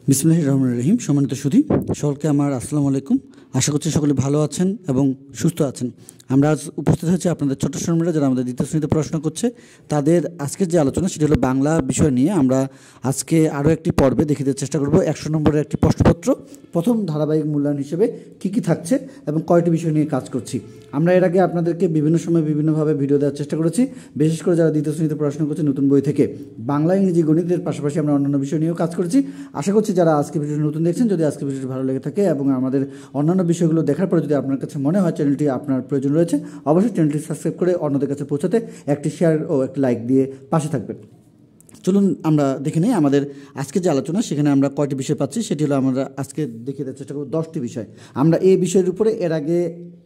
বিসমিল্লাহির রহমানির রহিম। সম্মানিত সুধী সকলকে আমার আসসালামু আলাইকুম। আশা করছি সকলে ভালো আছেন এবং সুস্থ আছেন। আমরা আজ উপস্থিত হয়েছি আপনাদের ছোট্ট শর্মীরা যারা আমাদের দ্বিতীয় শ্রেণীতে পড়াশোনা করছে তাদের আজকের যে আলোচনা সেটি হলো বাংলা বিষয় নিয়ে। আমরা আজকে আরও একটি পর্বে দেখিয়ে দেওয়ার চেষ্টা করব 100 নম্বরের একটি প্রশ্নপত্র প্রথম ধারাবাহিক মূল্যায়ন হিসেবে কী কী থাকছে এবং কয়টি বিষয় নিয়ে কাজ করছি। আমরা এর আগে আপনাদেরকে বিভিন্ন সময় বিভিন্নভাবে ভিডিও দেওয়ার চেষ্টা করেছি, বিশেষ করে যারা দ্বিতীয় শ্রেণীতে পড়াশোনা করছে নতুন বই থেকে। বাংলা, ইংরেজি, গণিতের পাশাপাশি আমরা অন্যান্য বিষয় নিয়েও কাজ করেছি। আশা করছি যারা আজকে ভিডিওটি নতুন দেখছেন, যদি আজকে ভিডিওটি ভালো লেগে থাকে এবং আমাদের অন্যান্য বিষয়গুলো দেখার পরে যদি আপনার কাছে মনে হয় চ্যানেলটি আপনার প্রয়োজন রয়েছে, অবশ্যই চ্যানেলটি সাবস্ক্রাইব করে অন্যদের কাছে পৌঁছাতে একটি শেয়ার ও একটি লাইক দিয়ে পাশে থাকবেন। চলুন আমরা দেখে নিই আমাদের আজকে যে আলোচনা, সেখানে আমরা কয়টি বিষয় পাচ্ছি সেটি হলো আমরা আজকে দেখিয়ে দেওয়ার চেষ্টা করব 10টি বিষয়। আমরা এই বিষয়ের উপরে এর আগে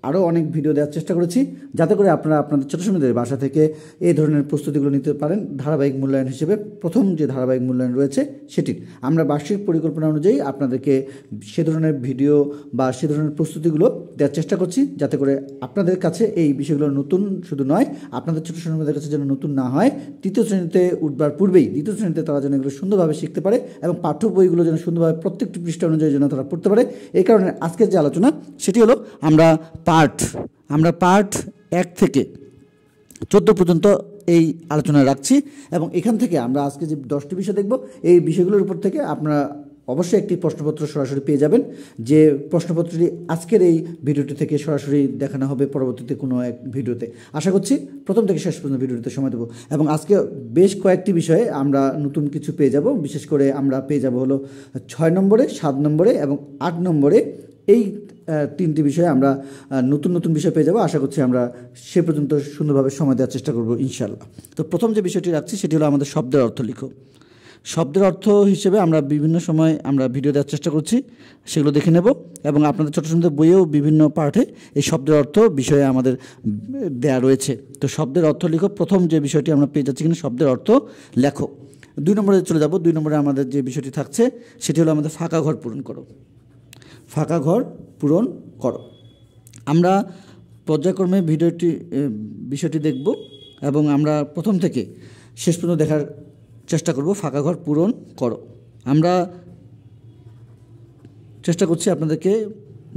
আরও অনেক ভিডিও দেওয়ার চেষ্টা করেছি, যাতে করে আপনারা আপনাদের ছোটো সময়দের বাসা থেকে এই ধরনের প্রস্তুতিগুলো নিতে পারেন। ধারাবাহিক মূল্যায়ন হিসেবে প্রথম যে ধারাবাহিক মূল্যায়ন রয়েছে সেটি আমরা বার্ষিক পরিকল্পনা অনুযায়ী আপনাদেরকে সে ধরনের ভিডিও বা সে ধরনের প্রস্তুতিগুলো দেওয়ার চেষ্টা করছি, যাতে করে আপনাদের কাছে এই বিষয়গুলো নতুন শুধু নয়, আপনাদের ছোটো সময়দের কাছে যেন নতুন না হয়। তৃতীয় শ্রেণীতে উঠবার পূর্বেই দ্বিতীয় শ্রেণীতে তারা যেন এগুলো সুন্দরভাবে শিখতে পারে এবং পাঠ্য বইগুলো যেন সুন্দরভাবে প্রত্যেকটি পৃষ্ঠা অনুযায়ী যেন তারা পড়তে পারে। এই কারণে আজকের যে আলোচনা সেটি হলো আমরা পার্ট 1 থেকে 14 পর্যন্ত এই আলোচনা রাখছি এবং এখান থেকে আমরা আজকে যে 10টি বিষয় দেখব, এই বিষয়গুলোর উপর থেকে আপনারা অবশ্যই একটি প্রশ্নপত্র সরাসরি পেয়ে যাবেন, যে প্রশ্নপত্রটি আজকের এই ভিডিওটি থেকে সরাসরি দেখানো হবে পরবর্তীতে কোনো এক ভিডিওতে। আশা করছি প্রথম থেকে শেষ পর্যন্ত ভিডিওতে সময় দেবো এবং আজকে বেশ কয়েকটি বিষয়ে আমরা নতুন কিছু পেয়ে যাব। বিশেষ করে আমরা পেয়ে যাব হলো 6 নম্বরে, 7 নম্বরে এবং 8 নম্বরে। এই 3টি বিষয়ে আমরা নতুন বিষয় পেয়ে যাব। আশা করছি আমরা সে পর্যন্ত সুন্দরভাবে সময় দেওয়ার চেষ্টা করব ইনশাআল্লাহ। তো প্রথম যে বিষয়টি রাখছি সেটি হলো আমাদের শব্দের অর্থ লিখো। শব্দের অর্থ হিসেবে আমরা বিভিন্ন সময় আমরা ভিডিও দেওয়ার চেষ্টা করছি, সেগুলো দেখে নেব এবং আপনাদের ছোটো ছোটো বইয়েও বিভিন্ন পাঠে এই শব্দের অর্থ বিষয়ে আমাদের দেয়া রয়েছে। তো শব্দের অর্থ লিখো প্রথম যে বিষয়টি আমরা পেয়ে যাচ্ছি কিনা, শব্দের অর্থ লেখো। 2 নম্বরে চলে যাব। 2 নম্বরে আমাদের যে বিষয়টি থাকছে সেটি হলো আমাদের ফাঁকা ঘর পূরণ করো। ফাঁকা ঘর পূরণ করো। আমরা পর্যায়ক্রমে বিষয়টি দেখব এবং আমরা প্রথম থেকে শেষ পর্যন্ত দেখার চেষ্টা করব। ফাঁকা ঘর পূরণ করো। আমরা চেষ্টা করছি আপনাদেরকে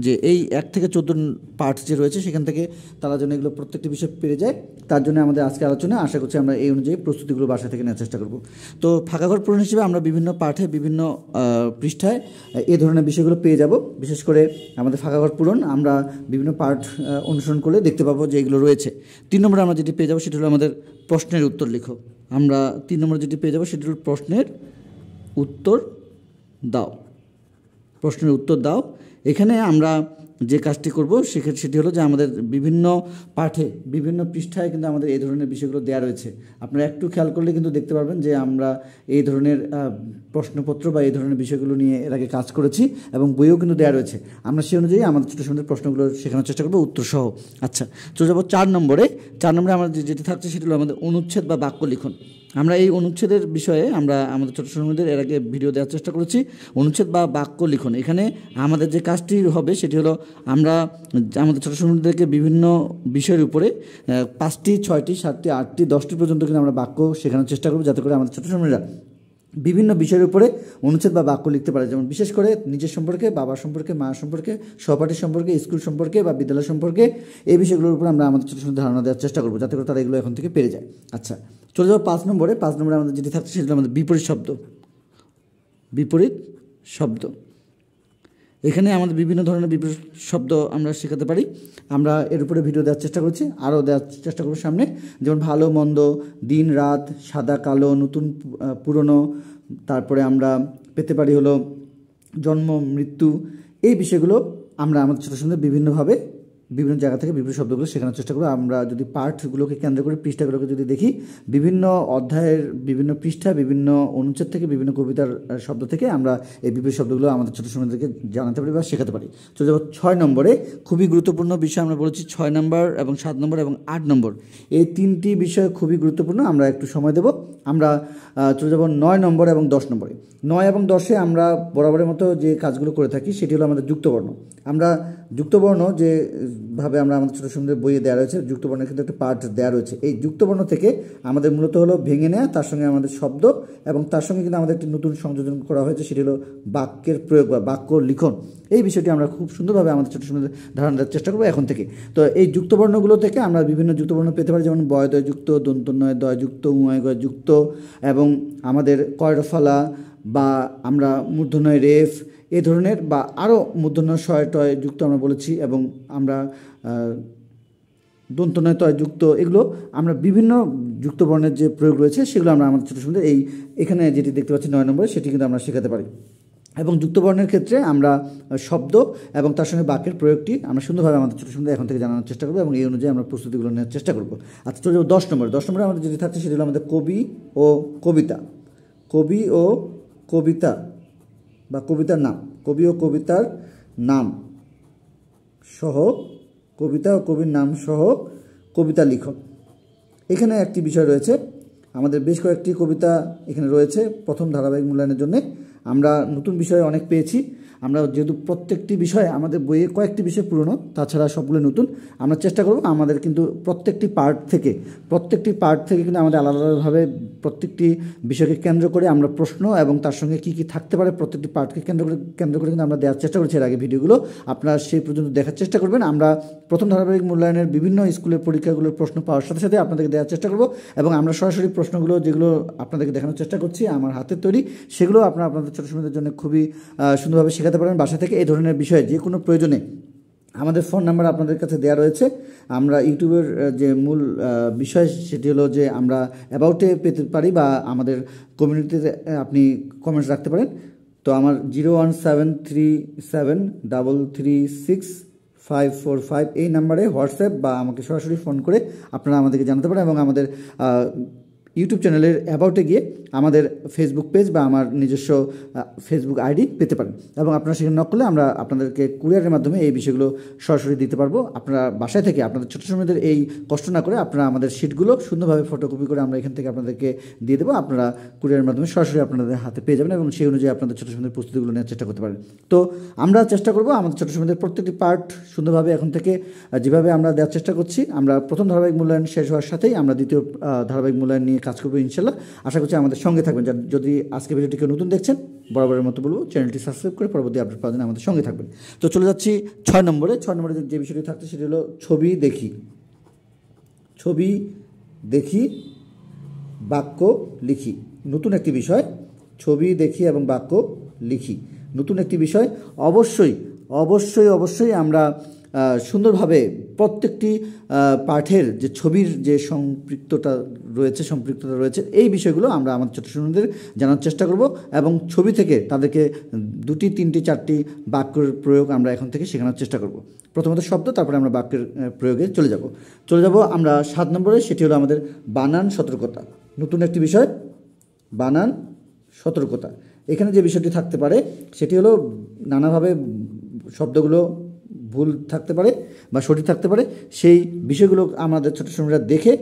যে এই 1 থেকে 14 পার্ট যে রয়েছে সেখান থেকে তারা যেন এগুলো প্রত্যেকটি বিষয় পেরে যায়, তার জন্য আমাদের আজকে আলোচনা। আশা করছি আমরা এই অনুযায়ী প্রস্তুতিগুলো বাসা থেকে নেওয়ার চেষ্টা করব। তো ফাঁকা ঘর পূরণ হিসেবে আমরা বিভিন্ন পাঠে বিভিন্ন পৃষ্ঠায় এই ধরনের বিষয়গুলো পেয়ে যাব। বিশেষ করে আমাদের ফাঁকা ঘর পূরণ আমরা বিভিন্ন পাঠ অনুসরণ করলে দেখতে পাবো যে এগুলো রয়েছে। 3 নম্বরে আমরা যেটি পেয়ে যাব সেটি হলো আমাদের প্রশ্নের উত্তর লিখো। আমরা 3 নম্বরে যেটি পেয়ে যাব সেটি হলো প্রশ্নের উত্তর দাও। প্রশ্নের উত্তর দাও। এখানে আমরা যে কাজটি করব সেটি হলো যে আমাদের বিভিন্ন পাঠে বিভিন্ন পৃষ্ঠায় কিন্তু আমাদের এই ধরনের বিষয়গুলো দেওয়া রয়েছে। আপনারা একটু খেয়াল করলে কিন্তু দেখতে পারবেন যে আমরা এই ধরনের প্রশ্নপত্র বা এই ধরনের বিষয়গুলো নিয়ে এর আগে কাজ করেছি এবং বইও কিন্তু দেওয়া রয়েছে। আমরা সেই অনুযায়ী আমাদের ছোটো ছোটো প্রশ্নগুলো শেখানোর চেষ্টা করবো উত্তর সহ। আচ্ছা, চলে যাবো 4 নম্বরে। 4 নম্বরে আমাদের যেটি থাকছে সেটি হলো আমাদের অনুচ্ছেদ বা বাক্য লিখন। আমরা এই অনুচ্ছেদের বিষয়ে আমরা আমাদের ছোটো ছোটোদের এর আগে ভিডিও দেওয়ার চেষ্টা করেছি। অনুচ্ছেদ বা বাক্য লিখন, এখানে আমাদের যে কাজটি হবে সেটি হলো আমরা আমাদের ছোটো ছোটোদেরকে বিভিন্ন বিষয়ের উপরে 5টি, 6টি, 7টি, 8টি, 10টি পর্যন্ত কিন্তু আমরা বাক্য শেখানোর চেষ্টা করব, যাতে করে আমাদের ছোটো ছোটোরা বিভিন্ন বিষয়ের উপরে অনুচ্ছেদ বা বাক্য লিখতে পারে। যেমন বিশেষ করে নিজের সম্পর্কে, বাবার সম্পর্কে, মা সম্পর্কে, সহপাঠীর সম্পর্কে, স্কুল সম্পর্কে বা বিদ্যালয় সম্পর্কে, এই বিষয়গুলোর উপর আমরা আমাদের ছোটো ছোটো ধারণা দেওয়ার চেষ্টা করব, যাতে করে তারা এগুলো এখন থেকে পেরে যায়। আচ্ছা, চলে যাবো 5 নম্বরে। 5 নম্বরে আমাদের যেটি থাকছে সেটা আমাদের বিপরীত শব্দ। বিপরীত শব্দ, এখানে আমাদের বিভিন্ন ধরনের বিপরীত শব্দ আমরা শেখাতে পারি। আমরা এর উপরে ভিডিও দেওয়ার চেষ্টা করছি, আরও দেওয়ার চেষ্টা করব সামনে। যেমন ভালো মন্দ, দিন রাত, সাদা কালো, নতুন পুরনো। তারপরে আমরা পেতে পারি হলো জন্ম মৃত্যু। এই বিষয়গুলো আমরা আমাদের ছোটো ছোটো বিভিন্নভাবে বিভিন্ন জায়গা থেকে বিভিন্ন শব্দগুলো শেখানোর চেষ্টা করব। আমরা যদি পাঠগুলোকে কেন্দ্র করে পৃষ্ঠাগুলোকে যদি দেখি, বিভিন্ন অধ্যায়ের বিভিন্ন পৃষ্ঠা, বিভিন্ন অনুচ্ছেদ থেকে, বিভিন্ন কবিতার শব্দ থেকে আমরা এই বিপরীত শব্দগুলো আমাদের ছোটো সময়দেরকে জানাতে পারি বা শেখাতে পারি। চলে যাব 6 নম্বরে। খুবই গুরুত্বপূর্ণ বিষয় আমরা বলেছি 6 নম্বর এবং 7 নম্বর এবং 8 নম্বর, এই 3টি বিষয় খুবই গুরুত্বপূর্ণ। আমরা একটু সময় দেব আমরা চলে যাব 9 নম্বর এবং 10 নম্বরে। 9 এবং 10-এ আমরা বরাবরের মতো যে কাজগুলো করে থাকি সেটি হলো আমাদের যুক্তবর্ণ। আমরা যুক্তবর্ণ যেভাবে আমরা আমাদের ছোটো সুন্দর বইয়ে দেওয়া রয়েছে, যুক্তবর্ণের কিন্তু একটা পার্ট দেওয়া রয়েছে। এই যুক্তবর্ণ থেকে আমাদের মূলত হলো ভেঙে নেওয়া, তার সঙ্গে আমাদের শব্দ এবং তার সঙ্গে কিন্তু আমাদের একটি নতুন সংযোজন করা হয়েছে, সেটি হলো বাক্যের প্রয়োগ বা বাক্য লিখন। এই বিষয়টি আমরা খুব সুন্দরভাবে আমাদের ছোটো সুন্দর ধারণা দেওয়ার চেষ্টা করবো এখন থেকে। তো এই যুক্তবর্ণগুলো থেকে আমরা বিভিন্ন যুক্তবর্ণ পেতে পারি, যেমন বয়দয় যুক্ত, দন্তন্বয় দয় যুক্ত, উময়গয় যুক্ত এবং আমাদের কয়রফলা বা আমরা মূর্ধন্যয় রেফ এই ধরনের বা আরও মূর্ধন্যয় শয় টয় যুক্ত আমরা বলেছি, এবং আমরা দন্তন্বয় তয় যুক্ত, এগুলো আমরা বিভিন্ন যুক্তবর্ণের যে প্রয়োগ রয়েছে সেগুলো আমরা আমাদের ছোটো সুন্দর এখানে যেটি দেখতে পাচ্ছি 9 নম্বরে সেটি কিন্তু আমরা শেখাতে পারি। এবং যুক্তবর্ণের ক্ষেত্রে আমরা শব্দ এবং তার সঙ্গে বাক্যের প্রয়োগটি আমরা সুন্দরভাবে আমাদের ছোটো সুন্দর এখন থেকে জানানোর চেষ্টা করবো এবং এই অনুযায়ী আমরা প্রস্তুতিগুলো নেওয়ার চেষ্টা করবো। আচ্ছা, চলে যাবো 10 নম্বরে। 10 নম্বরে আমাদের যেটি থাকছে সেটি হলো আমাদের কবি ও কবিতা। কবি ও কবিতা বা কবিতার নাম, কবি ও কবিতার নাম সহ, কবিতা ও কবির নাম সহ কবিতা লিখন। এখানে একটি বিষয় রয়েছে, আমাদের বেশ কয়েকটি কবিতা এখানে রয়েছে প্রথম ধারাবাহিক মূল্যায়নের জন্য। আমরা নতুন বিষয় অনেক পেয়েছি, আমরা যেহেতু প্রত্যেকটি বিষয় আমাদের বইয়ে কয়েকটি বিষয় পুরনো, তাছাড়া সবগুলো নতুন, আমরা চেষ্টা করব আমাদের কিন্তু প্রত্যেকটি পার্ট থেকে কিন্তু আমাদের আলাদা আলাদাভাবে প্রত্যেকটি বিষয়কে কেন্দ্র করে আমরা প্রশ্ন এবং তার সঙ্গে কী কী থাকতে পারে প্রত্যেকটি পার্টকে কেন্দ্র করে কিন্তু আমরা দেওয়ার চেষ্টা করেছি এর আগে ভিডিওগুলো, আপনারা সেই পর্যন্ত দেখার চেষ্টা করবেন। আমরা প্রথম ধারাবাহিক মূল্যায়নের বিভিন্ন স্কুলের পরীক্ষাগুলোর প্রশ্ন পাওয়ার সাথে সাথে আপনাদেরকে দেওয়ার চেষ্টা করব এবং আমরা সরাসরি প্রশ্নগুলো যেগুলো আপনাদেরকে দেখানোর চেষ্টা করছি আমার হাতের তৈরি, সেগুলো আপনাদের ছোটো সময়ের জন্য খুবই সুন্দরভাবে শেখাতে পারবেন বাসা থেকে। এই ধরনের বিষয়ে যে কোনো প্রয়োজনে আমাদের ফোন নাম্বার আপনাদের কাছে দেওয়া রয়েছে। আমরা ইউটিউবের যে মূল বিষয় সেটি হলো যে আমরা অ্যাবাউটে পেতে পারি বা আমাদের কমিউনিটিতে আপনি কমেন্টস রাখতে পারেন। তো আমার 01737336545 এই নাম্বারে হোয়াটসঅ্যাপ বা আমাকে সরাসরি ফোন করে আপনারা আমাদেরকে জানাতে পারেন এবং আমাদের ইউটিউব চ্যানেলের অ্যাবাউটে গিয়ে আমাদের ফেসবুক পেজ বা আমার নিজস্ব ফেসবুক আইডি পেতে পারেন এবং আপনারা সেখানে নক করলে আমরা আপনাদেরকে কুরিয়ারের মাধ্যমে এই বিষয়গুলো সরাসরি দিতে পারবো। আপনারা বাসায় থেকে আপনাদের ছোটো সময়দের এই কষ্ট না করে আপনারা আমাদের শিটগুলো সুন্দরভাবে ফটোকপি করে আমরা এখান থেকে আপনাদেরকে দিয়ে দেবো, আপনারা কুরিয়ারের মাধ্যমে সরাসরি আপনাদের হাতে পেয়ে যাবেন এবং সেই অনুযায়ী আপনাদের ছোটো সময়দের প্রস্তুতিগুলো নেওয়ার চেষ্টা করতে পারেন। তো আমরা চেষ্টা করবো আমাদের ছোটো সময়দের প্রত্যেকটি পার্ট সুন্দরভাবে এখন থেকে যেভাবে আমরা দেওয়ার চেষ্টা করছি, আমরা প্রথম ধারাবাহিক মূল্যায়ন শেষ হওয়ার সাথেই আমরা দ্বিতীয় ধারাবাহিক মূল্যায়ন নিয়ে কাজ করবো ইনশাল্লাহ। আশা করছি আমাদের সঙ্গে থাকবেন। যদি আজকে ভিডিওটি কেউ নতুন দেখছেন, বরাবরের মতো বলবো চ্যানেলটি সাবস্ক্রাইব করে পরবর্তী আপডেট পাওয়ার জন্য আমাদের সঙ্গে থাকবেন। তো চলে যাচ্ছি 6 নম্বরে। 6 নম্বরে যে বিষয়টি থাকছে সেটি হলো ছবি দেখি। ছবি দেখি, বাক্য লিখি। নতুন একটি বিষয়, ছবি দেখি এবং বাক্য লিখি, নতুন একটি বিষয়। অবশ্যই আমরা সুন্দরভাবে প্রত্যেকটি পাঠের যে ছবির যে সম্পৃক্ততা রয়েছে এই বিষয়গুলো আমরা আমাদের ছোটো ছোটদের জানার চেষ্টা করব এবং ছবি থেকে তাদেরকে 2টি 3টি 4টি বাক্যের প্রয়োগ আমরা এখন থেকে শেখানোর চেষ্টা করব। প্রথমত শব্দ, তারপরে আমরা বাক্যের প্রয়োগে চলে যাব আমরা 7 নম্বরে, সেটি হলো আমাদের বানান সতর্কতা। নতুন একটি বিষয়, বানান সতর্কতা। এখানে যে বিষয়টি থাকতে পারে সেটি হলো নানাভাবে শব্দগুলো ভুল থাকতে পারে বা সঠিক থাকতে পারে, সেই বিষয়গুলো আমাদের ছোটো সময়রা দেখে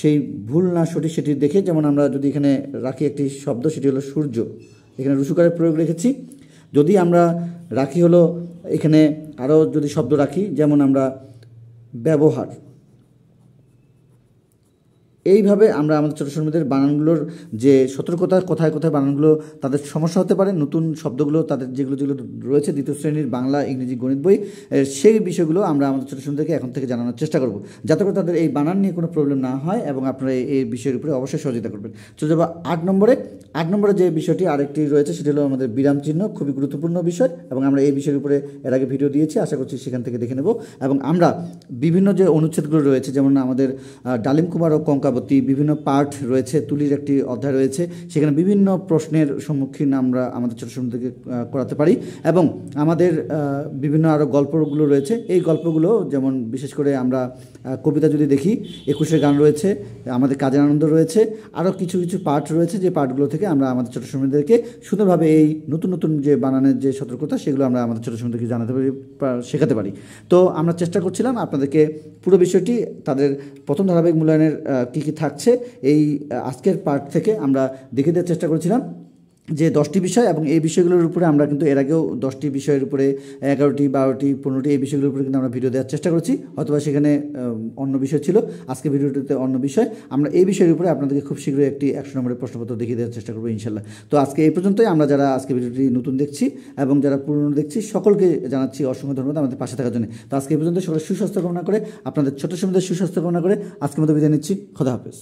সেই ভুল না সঠিক সেটি দেখে, যেমন আমরা যদি এখানে রাখি একটি শব্দ সেটি হলো সূর্য, এখানে রুসুকারের প্রয়োগ রেখেছি। যদি আমরা রাখি হলো এখানে আরও যদি শব্দ রাখি, যেমন আমরা ব্যবহার, এইভাবে আমরা আমাদের ছোটো সময়দের বানানগুলোর যে সতর্কতা, কোথায় বানানগুলো তাদের সমস্যা হতে পারে, নতুন শব্দগুলো তাদের যেগুলো রয়েছে দ্বিতীয় শ্রেণীর বাংলা ইংরেজি গণিত বই, সেই বিষয়গুলো আমরা আমাদের ছোটো সময়দেরকে এখন থেকে জানানোর চেষ্টা করব, যাতে করে তাদের এই বানান নিয়ে কোনো প্রবলেম না হয় এবং আপনারা এই বিষয়ের উপরে অবশ্যই সহযোগিতা করবেন। চলে যাবো 8 নম্বরে। 8 নম্বরে যে বিষয়টি আরেকটি রয়েছে সেটি হলো আমাদের বিরাম চিহ্ন, খুবই গুরুত্বপূর্ণ বিষয় এবং আমরা এই বিষয়ের উপরে এর আগে ভিডিও দিয়েছি, আশা করছি সেখান থেকে দেখে নেব। এবং আমরা বিভিন্ন যে অনুচ্ছেদগুলো রয়েছে, যেমন আমাদের ডালিম কুমার ও কঙ্কাবতী, বিভিন্ন পার্ট রয়েছে, তুলির একটি অধ্যায় রয়েছে, সেখানে বিভিন্ন প্রশ্নের সম্মুখীন আমরা আমাদের ছোটো সময়দেরকে করাতে পারি এবং আমাদের বিভিন্ন আরও গল্পগুলো রয়েছে। এই গল্পগুলো যেমন বিশেষ করে আমরা কবিতা যদি দেখি, 21-এর গান রয়েছে, আমাদের কাজের আনন্দ রয়েছে, আরও কিছু পার্ট রয়েছে, যে পার্টগুলো থেকে আমরা আমাদের ছোটো সময়দেরকে সুন্দরভাবে এই নতুন যে বানানের যে সতর্কতা সেগুলো আমরা আমাদের ছোটো সময়দেরকে জানাতে পারি, শেখাতে পারি। তো আমরা চেষ্টা করছিলাম আপনাদেরকে পুরো বিষয়টি তাদের প্রথম ধারাবাহিক মূল্যায়নের কী কী কী থাকছে এই আজকের পার্ট থেকে আমরা দেখে দেওয়ার চেষ্টা করেছিলাম যে 10টি বিষয়, এবং এই বিষয়গুলোর উপরে আমরা কিন্তু এর আগেও 10টি বিষয়ের উপরে 11টি 12টি 15টি এই বিষয়গুলোর উপরে কিন্তু আমরা ভিডিও দেওয়ার চেষ্টা করেছি, অথবা সেখানে অন্য বিষয় ছিল, আজকে ভিডিওটিতে অন্য বিষয়। আমরা এই বিষয়ের উপরে আপনাদেরকে খুব শীঘ্রই একটি 100 নম্বরের প্রশ্নপত্র দেখিয়ে দেওয়ার চেষ্টা করবো ইনশাল্লাহ। তো আজকে এই পর্যন্তই। আমরা যারা আজকে ভিডিওটি নতুন দেখছি এবং যারা পুরনো দেখছি সকলকে জানাচ্ছি অসংখ্য ধন্যবাদ আমাদের পাশে থাকার জন্য। তো আজকে এই পর্যন্ত সকলের সুস্বাস্থ্য কামনা করে, আপনাদের ছোট সমুদ্রের সুস্বাস্থ্য কামনা করে আজকের মতো বিদায় নিচ্ছি। খোদা হাফেজ।